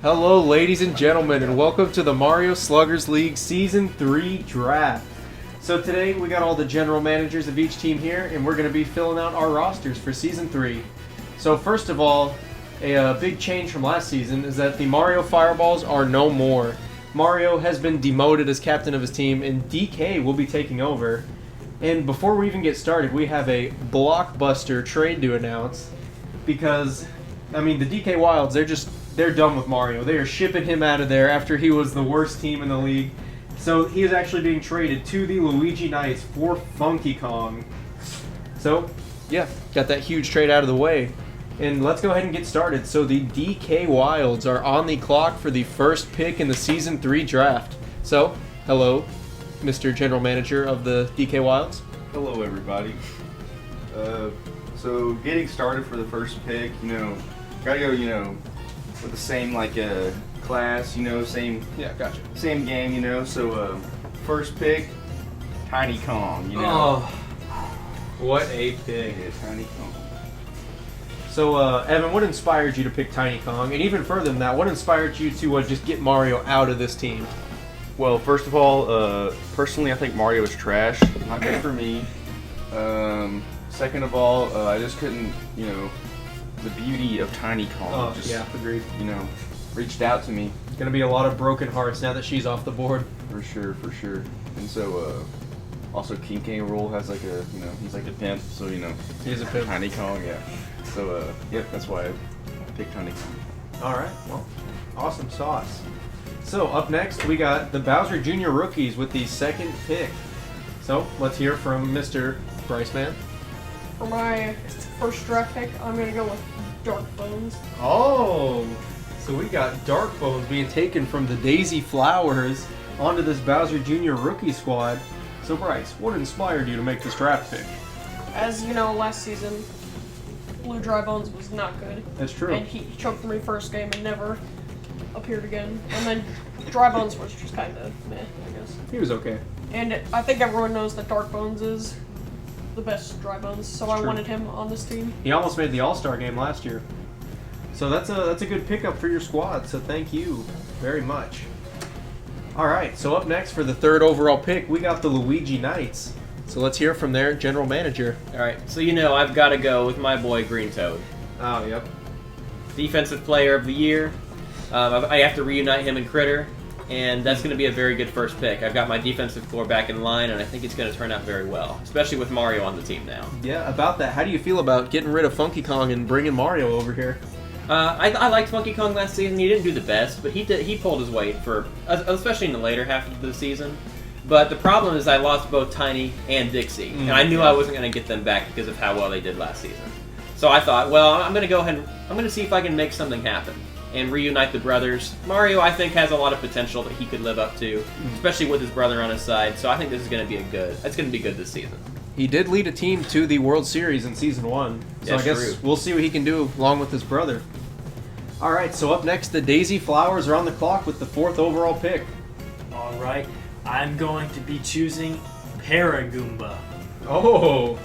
Hello, ladies and gentlemen, and welcome to the Mario Sluggers League Season 3 Draft. So today we got all the general managers of each team here, and we're going to be filling out our rosters for Season 3. So first of all, a big change from last season is that the Mario Fireballs are no more. Mario has been demoted as captain of his team, and DK will be taking over. And before we even get started, we have a blockbuster trade to announce, because, I mean, the DK Wilds, they're done with Mario. They are shipping him out of there after he was the worst team in the league. So he is actually being traded to the Luigi Knights for Funky Kong. So, yeah, got that huge trade out of the way. And let's go ahead and get started. So the DK Wilds are on the clock for the first pick in the Season 3 draft. So, hello, Mr. General Manager of the DK Wilds. Hello, everybody. So getting started for the first pick, gotta go, with the same class, same. Yeah, gotcha. Same game, So first pick, Tiny Kong, Oh, what a pick! Yeah, Tiny Kong. So, Evan, what inspired you to pick Tiny Kong? And even further than that, what inspired you to just get Mario out of this team? Well, first of all, personally, I think Mario is trash. Not good for me. Second of all, I just couldn't, the beauty of Tiny Kong agreed. Reached out to me. Gonna be a lot of broken hearts now that she's off the board. For sure. And so, also King K. Rool has he's like a pimp, so He is a pimp. Tiny Kong, yeah. So, that's why I picked Tiny Kong. Alright, well, awesome sauce. So, up next, we got the Bowser Jr. Rookies with the second pick. So, let's hear from Mr. Bryceman. For my first draft pick, I'm going to go with Dark Bones. Oh, so we got Dark Bones being taken from the Daisy Flowers onto this Bowser Jr. Rookie squad. So, Bryce, what inspired you to make this draft pick? As you know, last season, Blue Dry Bones was not good. That's true. And he choked me first game and never appeared again. And then Dry Bones was just kind of meh, I guess. He was okay. And I think everyone knows that Dark Bones is the best Dry Bones, so I true. wanted him on this team. He almost made the All-Star game last year. So that's a good pickup for your squad, so thank you very much. Alright, so up next for the third overall pick, we got the Luigi Knights. So let's hear from their general manager. Alright, so I've got to go with my boy Green Toad. Oh, yep. Defensive Player of the Year. I have to reunite him and Critter, and that's going to be a very good first pick. I've got my defensive core back in line, and I think it's going to turn out very well, especially with Mario on the team now. Yeah, about that. How do you feel about getting rid of Funky Kong and bringing Mario over here? I liked Funky Kong last season. He didn't do the best, but he pulled his weight especially in the later half of the season. But the problem is I lost both Tiny and Dixie, and I knew I wasn't going to get them back because of how well they did last season. So I thought, well, I'm going to go ahead and I'm going to see if I can make something happen and reunite the brothers. Mario, I think, has a lot of potential that he could live up to, especially with his brother on his side. So I think this is going to be it's going to be good this season. He did lead a team to the World Series in Season 1. So That's I guess true. We'll see what he can do along with his brother. Alright, so up next, the Daisy Flowers are on the clock with the fourth overall pick. Alright, I'm going to be choosing Paragoomba. Oh!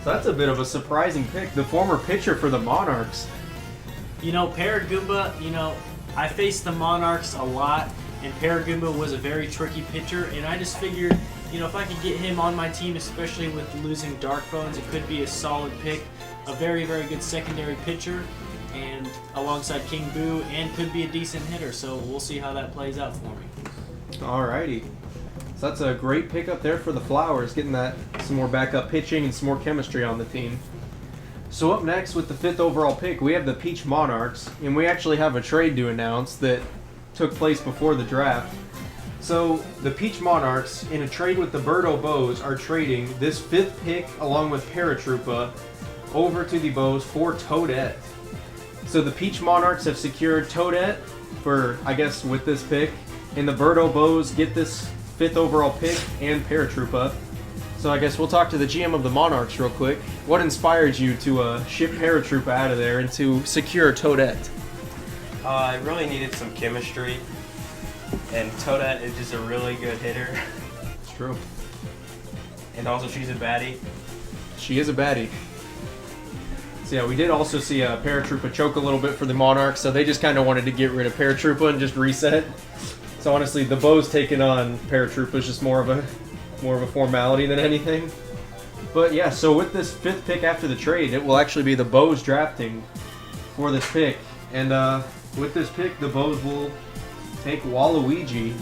So that's a bit of a surprising pick. The former pitcher for the Monarchs. Paragoomba, I faced the Monarchs a lot, and Paragoomba was a very tricky pitcher, and I just figured, if I could get him on my team, especially with losing Dark Bones, it could be a solid pick. A very, very good secondary pitcher, and alongside King Boo, and could be a decent hitter, so we'll see how that plays out for me. Alrighty. So that's a great pickup there for the Flowers, getting some more backup pitching and some more chemistry on the team. So up next with the fifth overall pick, we have the Peach Monarchs, and we actually have a trade to announce that took place before the draft. So the Peach Monarchs, in a trade with the Birdo Bows, are trading this fifth pick along with Paratroopa over to the Bows for Toadette. So the Peach Monarchs have secured Toadette for, I guess, with this pick, and the Birdo Bows get this fifth overall pick and Paratroopa. So I guess we'll talk to the GM of the Monarchs real quick. What inspired you to ship Paratroopa out of there and to secure Toadette? I really needed some chemistry, and Toadette is just a really good hitter. It's true. And also she's a baddie. She is a baddie. So yeah, we did also see Paratroopa choke a little bit for the Monarchs, so they just kind of wanted to get rid of Paratroopa and just reset. So honestly, the Bows taking on Paratroopa is just more of a formality than anything. But yeah, so with this 5th pick after the trade, it will actually be the Bows drafting for this pick. And with this pick, the Bows will take Waluigi.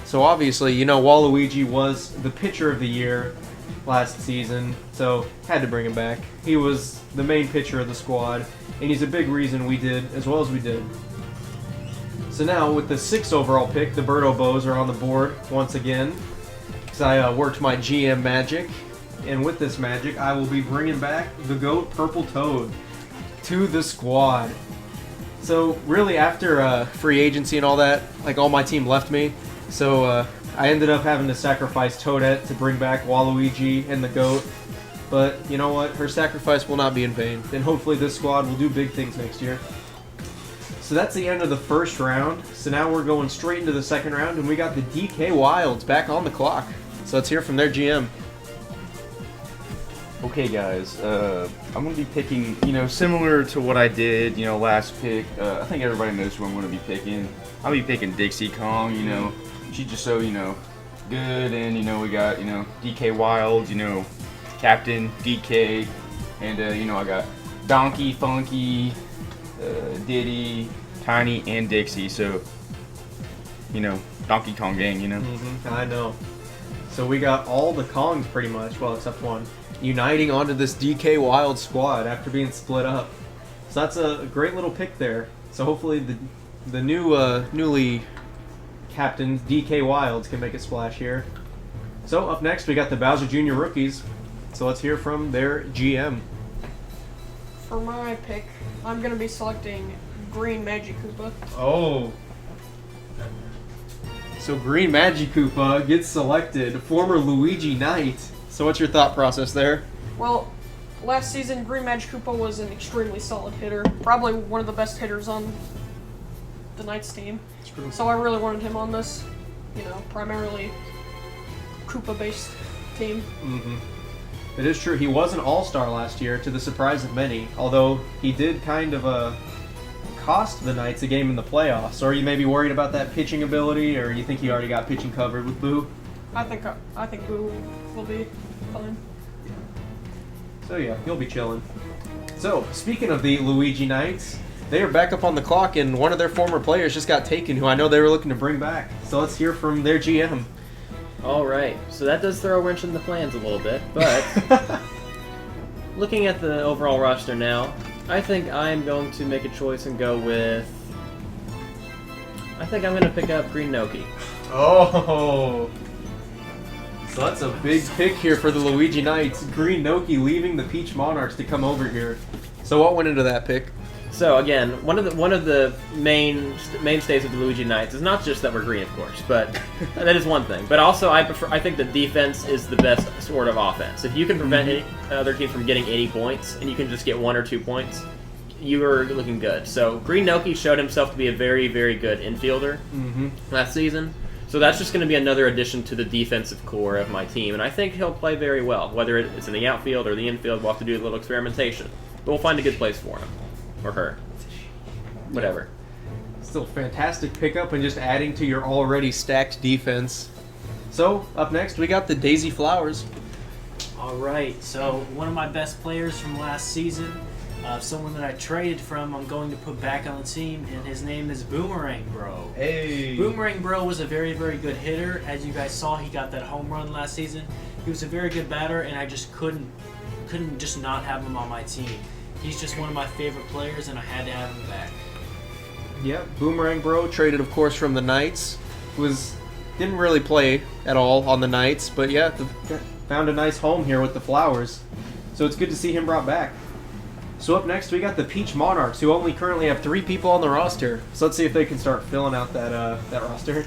So obviously, you know, Waluigi was the pitcher of the year last season, so had to bring him back. He was the main pitcher of the squad, and he's a big reason we did as well as we did. So now, with the 6th overall pick, the Birdo Bows are on the board once again, because I worked my GM magic. And with this magic, I will be bringing back the GOAT Purple Toad to the squad. So really, after free agency and all that, like all my team left me. So I ended up having to sacrifice Toadette to bring back Waluigi and the GOAT. But you know what? Her sacrifice will not be in vain. And hopefully this squad will do big things next year. So that's the end of the first round. So now we're going straight into the second round, and we got the DK Wilds back on the clock. So let's hear from their GM. Okay, guys, I'm going to be picking, you know, similar to what I did, you know, last pick. I think everybody knows who I'm going to be picking. I'll be picking Dixie Kong, you know. She's just so, you know, good. And, you know, we got, you know, DK Wilds, you know, Captain DK. And, you know, I got Donkey, Funky, Diddy, Tiny, and Dixie. So, you know, Donkey Kong gang, you know. I know. So we got all the Kongs pretty much, well, except one, uniting onto this DK Wild squad after being split up. So that's a great little pick there. So hopefully the newly captained DK Wilds can make a splash here. So up next we got the Bowser Jr. rookies. So let's hear from their GM. For my pick, I'm going to be selecting Green Magikoopa. Oh. So Green Magikoopa gets selected, former Luigi Knight. So what's your thought process there? Well, last season, Green Magikoopa was an extremely solid hitter. Probably one of the best hitters on the Knights team. So I really wanted him on this, you know, primarily Koopa-based team. It is true. He was an all-star last year, to the surprise of many. Although he did kind of cost the Knights a game in the playoffs. So are you maybe worried about that pitching ability, or you think he already got pitching covered with Boo? I think Boo will be fine. So yeah, he'll be chilling. So speaking of the Luigi Knights, they are back up on the clock, and one of their former players just got taken, who I know they were looking to bring back. So let's hear from their GM. All right, so that does throw a wrench in the plans a little bit, but looking at the overall roster now, I think I'm going to make a choice and go with. I think I'm going to pick up Green Noki. Oh. So that's a big pick here for the Luigi Knights. Green Noki leaving the Peach Monarchs to come over here. So what went into that pick? So again, one of the mainstays of the Luigi Knights is not just that we're green, of course, but that is one thing. But also, I think the defense is the best sort of offense. If you can prevent any other teams from getting 80 points, and you can just get 1 or 2 points, you are looking good. So Green Noki showed himself to be a very, very good infielder last season. So that's just going to be another addition to the defensive core of my team, and I think he'll play very well. Whether it's in the outfield or the infield, we'll have to do a little experimentation. But we'll find a good place for him. Or her. Whatever. Still fantastic pickup and just adding to your already stacked defense. So, up next, we got the Daisy Flowers. All right, so one of my best players from last season, someone that I traded from, I'm going to put back on the team, and his name is Boomerang Bro. Hey! Boomerang Bro was a very, very good hitter. As you guys saw, he got that home run last season. He was a very good batter, and I just couldn't just not have him on my team. He's just one of my favorite players, and I had to have him back. Yeah, Boomerang Bro, traded, of course, from the Knights. Didn't really play at all on the Knights, but yeah, found a nice home here with the Flowers. So it's good to see him brought back. So up next, we got the Peach Monarchs, who only currently have 3 people on the roster. So let's see if they can start filling out that roster.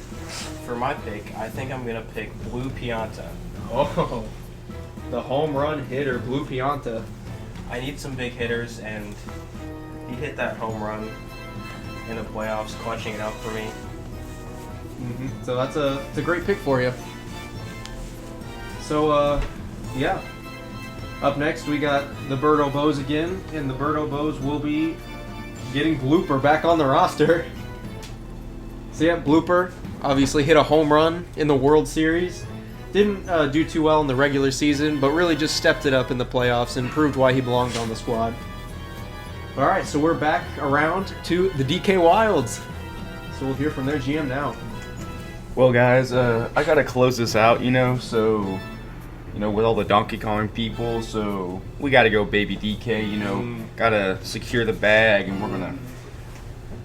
For my pick, I think I'm going to pick Blue Pianta. Oh, the home run hitter, Blue Pianta. I need some big hitters, and he hit that home run in the playoffs, clutching it out for me. So it's a great pick for you. So, yeah. Up next, we got the Birdo Bows again, and the Birdo Bows will be getting Blooper back on the roster. So yeah, Blooper obviously hit a home run in the World Series. Didn't do too well in the regular season, but really just stepped it up in the playoffs and proved why he belonged on the squad. Alright, so we're back around to the DK Wilds. So we'll hear from their GM now. Well, guys, I gotta close this out, so, with all the Donkey Kong people, so we gotta go baby DK, gotta secure the bag, and we're gonna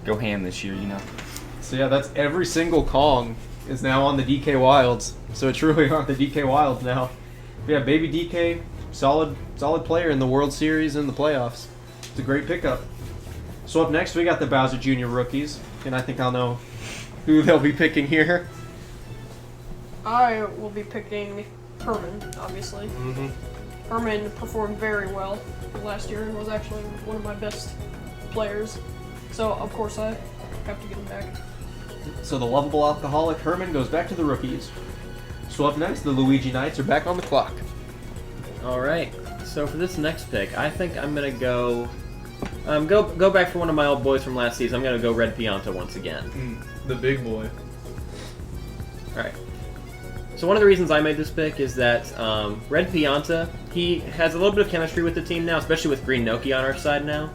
go ham this year, So yeah, that's every single Kong is now on the DK Wilds. So it's truly on the DK Wilds now. But yeah, baby DK, solid player in the World Series and the playoffs. It's a great pickup. So up next, we got the Bowser Jr. rookies, and I think I'll know who they'll be picking here. I will be picking Herman, obviously. Herman performed very well last year and was actually one of my best players. So, of course, I have to get him back. So the lovable alcoholic Herman goes back to the rookies. So up next, the Luigi Knights are back on the clock. All right. So for this next pick, I think I'm gonna go back for one of my old boys from last season. I'm gonna go Red Pianta once again. The big boy. All right. So one of the reasons I made this pick is that Red Pianta, he has a little bit of chemistry with the team now, especially with Green Noki on our side now.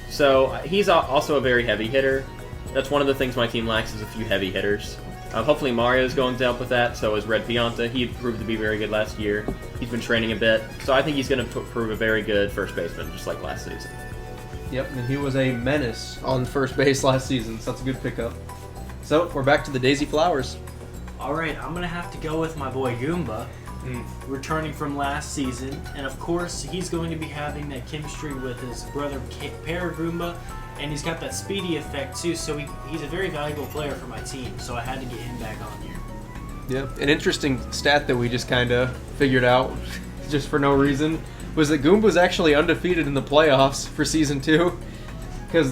So he's also a very heavy hitter. That's one of the things my team lacks is a few heavy hitters. Hopefully Mario's going to help with that, so is Red Pianta. He proved to be very good last year. He's been training a bit, so I think he's going to prove a very good first baseman, just like last season. Yep, and he was a menace on first base last season, so that's a good pickup. So we're back to the Daisy Flowers. Alright, I'm going to have to go with my boy Goomba, returning from last season. And of course, he's going to be having that chemistry with his brother Paragoomba. And he's got that speedy effect too, so he's a very valuable player for my team. So I had to get him back on here. Yeah, an interesting stat that we just kind of figured out, just for no reason, was that Goomba was actually undefeated in the playoffs for Season 2. Because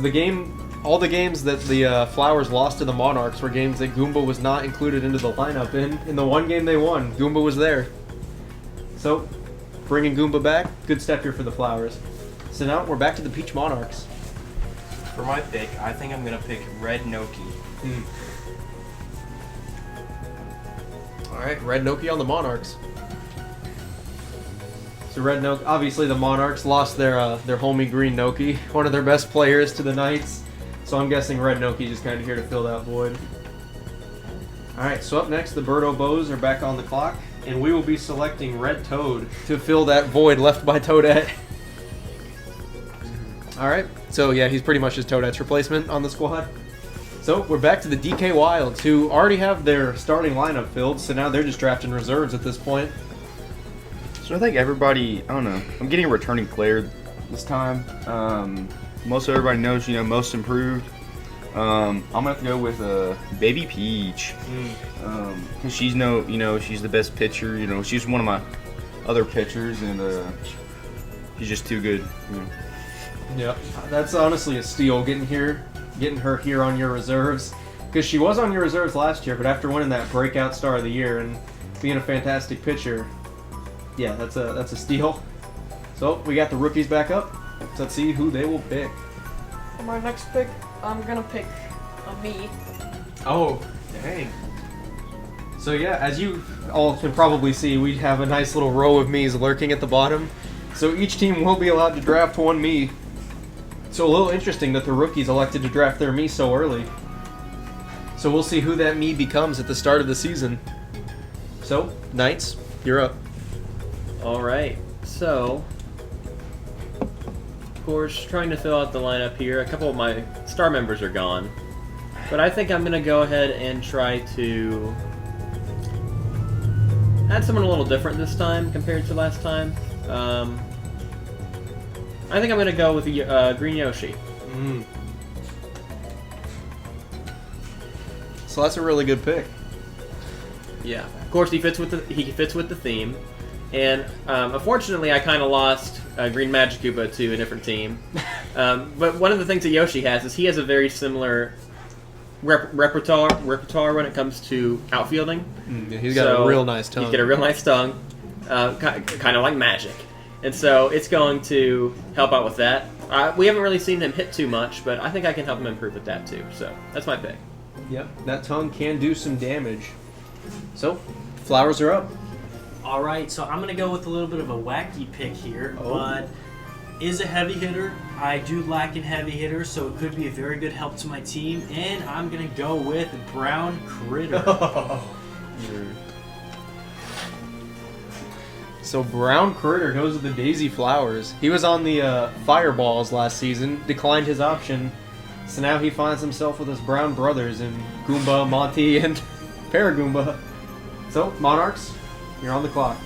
all the games that the Flowers lost to the Monarchs were games that Goomba was not included into the lineup in. In the one game they won, Goomba was there. So, bringing Goomba back, good step here for the Flowers. So now we're back to the Peach Monarchs. For my pick, I think I'm going to pick Red Noki. Alright, Red Noki on the Monarchs. So Red Noki, obviously the Monarchs lost their homie Green Noki, one of their best players, to the Knights. So I'm guessing Red Noki just kind of here to fill that void. Alright, so up next, the Birdo Bows are back on the clock, and we will be selecting Red Toad to fill that void left by Toadette. Alright, so yeah, he's pretty much just Toadette's replacement on the squad. So we're back to the DK Wilds, who already have their starting lineup filled, so now they're just drafting reserves at this point. So I think everybody, I don't know, I'm getting a returning player this time. Most everybody knows, most improved. I'm gonna have to go with Baby Peach, because she's she's the best pitcher. She's one of my other pitchers, and she's just too good. Yep, that's honestly a steal getting her here on your reserves, because she was on your reserves last year, but after winning that breakout star of the year and being a fantastic pitcher, yeah, that's a steal. So we got the rookies back up. So let's see who they will pick. For my next pick, I'm gonna pick me. Oh, dang. So yeah, as you all can probably see, we have a nice little row of me's lurking at the bottom. So each team will be allowed to draft one me. So a little interesting that the rookies elected to draft their me so early. So we'll see who that me becomes at the start of the season. So, Knights, you're up. All right. So, of course, trying to fill out the lineup here. A couple of my star members are gone. But I think I'm going to go ahead and try to add someone a little different this time compared to last time. I think I'm going to go with the Green Yoshi. So that's a really good pick. Yeah. Of course, he fits with the theme. And unfortunately, I kind of lost Green Magikoopa to a different team. But one of the things that Yoshi has is he has a very similar repertoire when it comes to outfielding. He's got a real nice tongue. He's got a real nice tongue, kind of like magic. And so it's going to help out with that. We haven't really seen him hit too much, but I think I can help him improve with that too. So that's my pick. Yep, that tongue can do some damage. So, flowers are up. All right, so I'm going to go with a little bit of a wacky pick here, but is a heavy hitter. I do lack in heavy hitters, so it could be a very good help to my team, and I'm going to go with Brown Critter. So Brown Critter goes with the Daisy Flowers. He was on the Fireballs last season, declined his option, so now he finds himself with his brown brothers in Goomba, Monty, and Paragoomba. So, Monarchs, you're on the clock.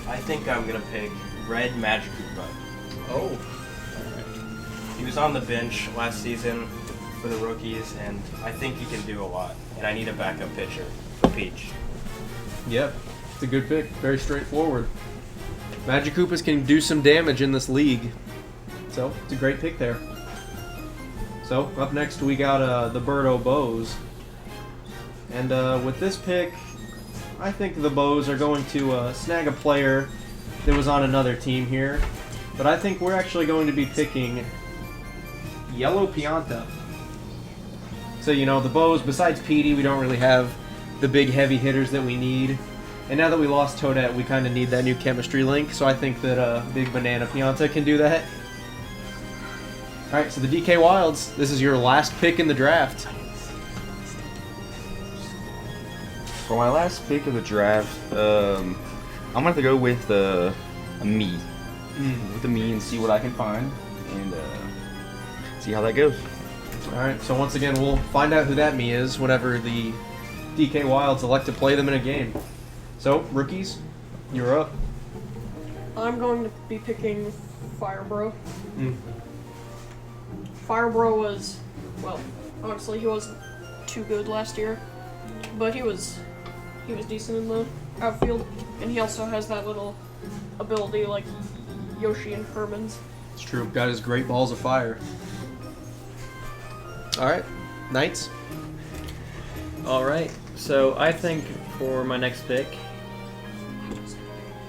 I think I'm gonna pick Red Magikoopa. Oh. He was on the bench last season for the rookies, and I think he can do a lot. And I need a backup pitcher for Peach. Yep, it's a good pick. Very straightforward. Magikoopas can do some damage in this league, so it's a great pick there. So, up next we got the Birdo Bows. And with this pick, I think the Bows are going to snag a player that was on another team here. But I think we're actually going to be picking Yellow Pianta. So, you know, the Bows, besides Petey, we don't really have the big heavy hitters that we need. And now that we lost Toadette, we kind of need that new chemistry link. So I think that Big Banana Pianta can do that. Alright, so the DK Wilds, this is your last pick in the draft. For my last pick of the draft, I'm gonna have to go with a me. With the me and see what I can find and see how that goes. Alright, so once again, we'll find out who that me is whenever the DK Wilds elect to play them in a game. So, rookies, you're up. I'm going to be picking Firebro. Firebro was, well, honestly, he wasn't too good last year, but he was decent in the outfield, and he also has that little ability like Yoshi and Herman's. It's true, got his great balls of fire. Alright, Knights. Alright, so I think for my next pick,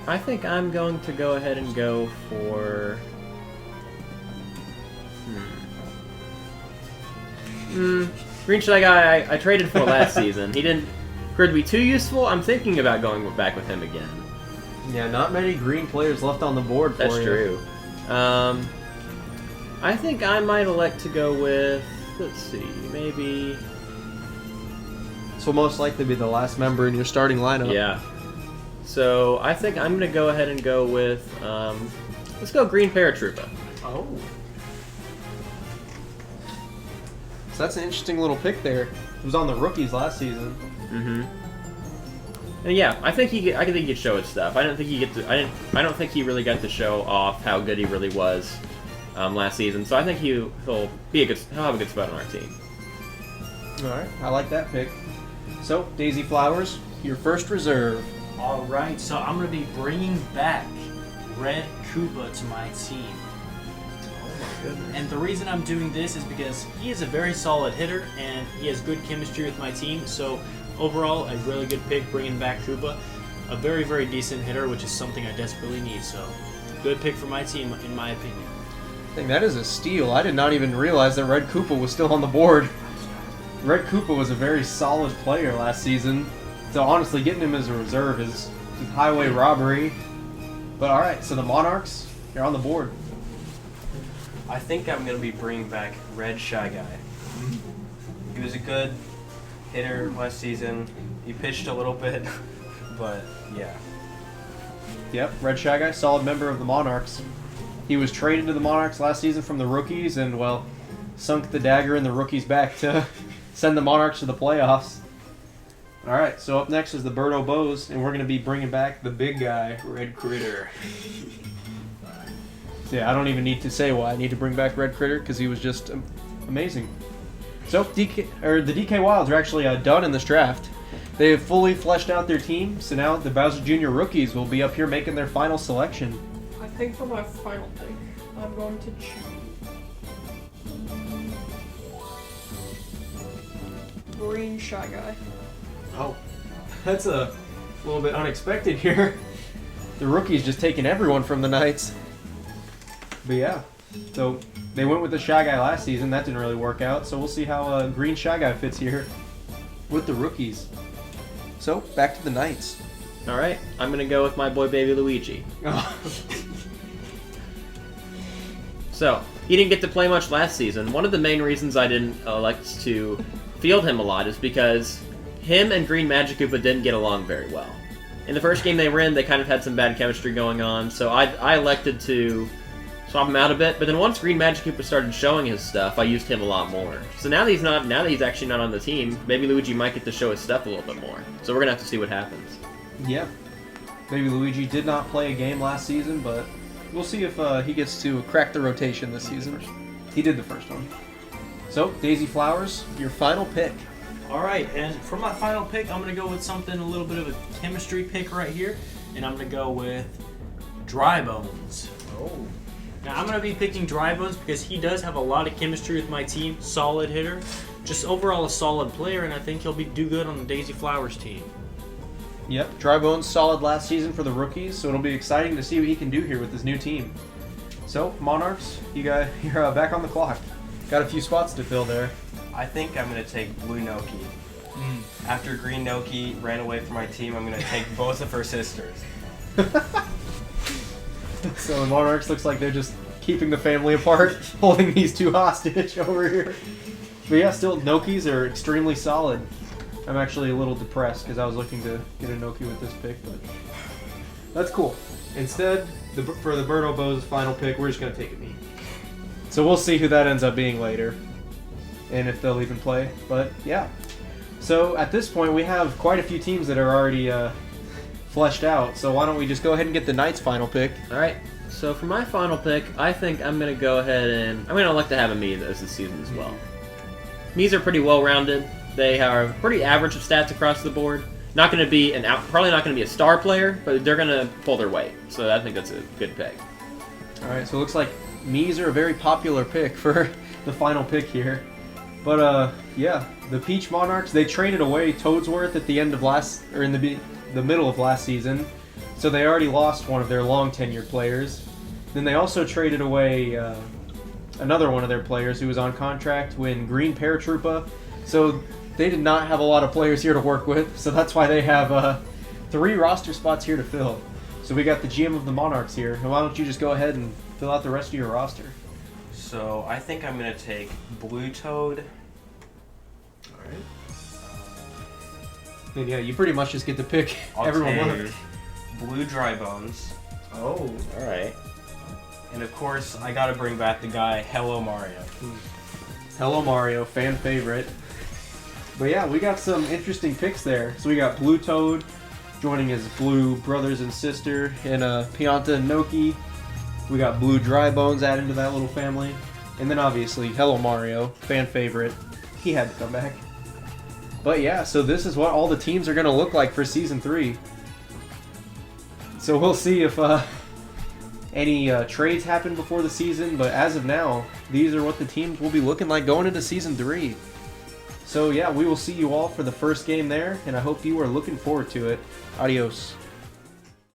I think I'm going to go ahead and go for... Green Shy Guy I traded for last season. He didn't appear to be too useful. I'm thinking about going back with him again. Yeah, not many green players left on the board for you. That's true. I think I might elect to go with, let's see, maybe... This will most likely be the last member in your starting lineup. Yeah. So I think I'm going to go ahead and go with, let's go Green Paratroopa. Oh. So that's an interesting little pick there. He was on the rookies last season. And yeah, I think he could show his stuff. I don't think he really got to show off how good he really was last season. So I think he'll have a good spot on our team. All right, I like that pick. So Daisy Flowers, your first reserve. All right, so I'm going to be bringing back Red Koopa to my team. And the reason I'm doing this is because he is a very solid hitter and he has good chemistry with my team. So overall, a really good pick bringing back Koopa. A very, very decent hitter, which is something I desperately need. So good pick for my team, in my opinion. I think that is a steal. I did not even realize that Red Koopa was still on the board. Red Koopa was a very solid player last season. So honestly, getting him as a reserve is highway robbery. But alright, so the Monarchs, you're on the board. I think I'm going to be bringing back Red Shy Guy. He was a good hitter last season. He pitched a little bit, but yeah. Yep, Red Shy Guy, solid member of the Monarchs. He was traded to the Monarchs last season from the rookies and, well, sunk the dagger in the rookies' back to send the Monarchs to the playoffs. Alright, so up next is the Birdo Bows, and we're going to be bringing back the big guy, Red Critter. Yeah, I don't even need to say why I need to bring back Red Critter, because he was just amazing. So, the DK Wilds are actually done in this draft. They have fully fleshed out their team, so now the Bowser Jr. rookies will be up here making their final selection. I think for my final pick, I'm going to choose Green Shy Guy. Oh, that's a little bit unexpected here. The rookies just taking everyone from the Knights. But yeah, so they went with the Shy Guy last season. That didn't really work out. So we'll see how Green Shy Guy fits here with the rookies. So back to the Knights. All right, I'm gonna go with my boy baby Luigi. So he didn't get to play much last season. One of the main reasons I didn't elect to field him a lot is because him and Green Magikoopa didn't get along very well. In the first game they were in, they kind of had some bad chemistry going on, so I elected to swap him out a bit. But then once Green Magikoopa started showing his stuff, I used him a lot more. So now that he's actually not on the team, maybe Luigi might get to show his stuff a little bit more. So we're gonna have to see what happens. Yeah. Baby Luigi did not play a game last season, but we'll see if he gets to crack the rotation this season. He did the first one. So, Daisy Flowers, your final pick. Alright, and for my final pick, I'm going to go with something a little bit of a chemistry pick right here. And I'm going to go with Dry Bones. Oh. Now, I'm going to be picking Dry Bones because he does have a lot of chemistry with my team. Solid hitter. Just overall a solid player, and I think he'll do good on the Daisy Flowers team. Yep, Dry Bones solid last season for the rookies, so it'll be exciting to see what he can do here with his new team. So, Monarchs, you're back on the clock. Got a few spots to fill there. I think I'm going to take Blue Noki. After Green Noki ran away from my team, I'm going to take both of her sisters. So the Monarchs looks like they're just keeping the family apart, holding these two hostage over here. But yeah, still, Nokis are extremely solid. I'm actually a little depressed because I was looking to get a Noki with this pick, but that's cool. Instead, for the Birdo Bow's final pick, we're just going to take a me. So we'll see who that ends up being later, and if they'll even play. But yeah. So at this point, we have quite a few teams that are already fleshed out. So why don't we just go ahead and get the Knights' final pick? All right. So for my final pick, I think I'm gonna go ahead and I'm gonna elect to have a me this season as well. Me's are pretty well-rounded. They are pretty average of stats across the board. Not gonna be probably not gonna be a star player, but they're gonna pull their weight. So I think that's a good pick. All right. So it looks like Me's are a very popular pick for the final pick here. But yeah, the Peach Monarchs, they traded away Toadsworth at the end of in the middle of last season, so they already lost one of their long tenured players. Then they also traded away another one of their players who was on contract when Green Paratroopa. So they did not have a lot of players here to work with, so that's why they have 3 roster spots here to fill. So we got the GM of the Monarchs here, and why don't you just go ahead and fill out the rest of your roster? So I think I'm going to take Blue Toad. Alright. And yeah, you pretty much just get to pick I'll everyone take left. Blue Dry Bones. Oh. All right. And of course, I got to bring back the guy, Hello Mario. Hello Mario, fan favorite. But yeah, we got some interesting picks there. So we got Blue Toad joining his blue brothers and sister in Pianta and Noki. We got Blue Dry Bones added to that little family. And then obviously Hello Mario, fan favorite. He had to come back. But yeah, so this is what all the teams are going to look like for Season 3. So we'll see if any trades happen before the season. But as of now, these are what the teams will be looking like going into Season 3. So yeah, we will see you all for the first game there. And I hope you are looking forward to it. Adios.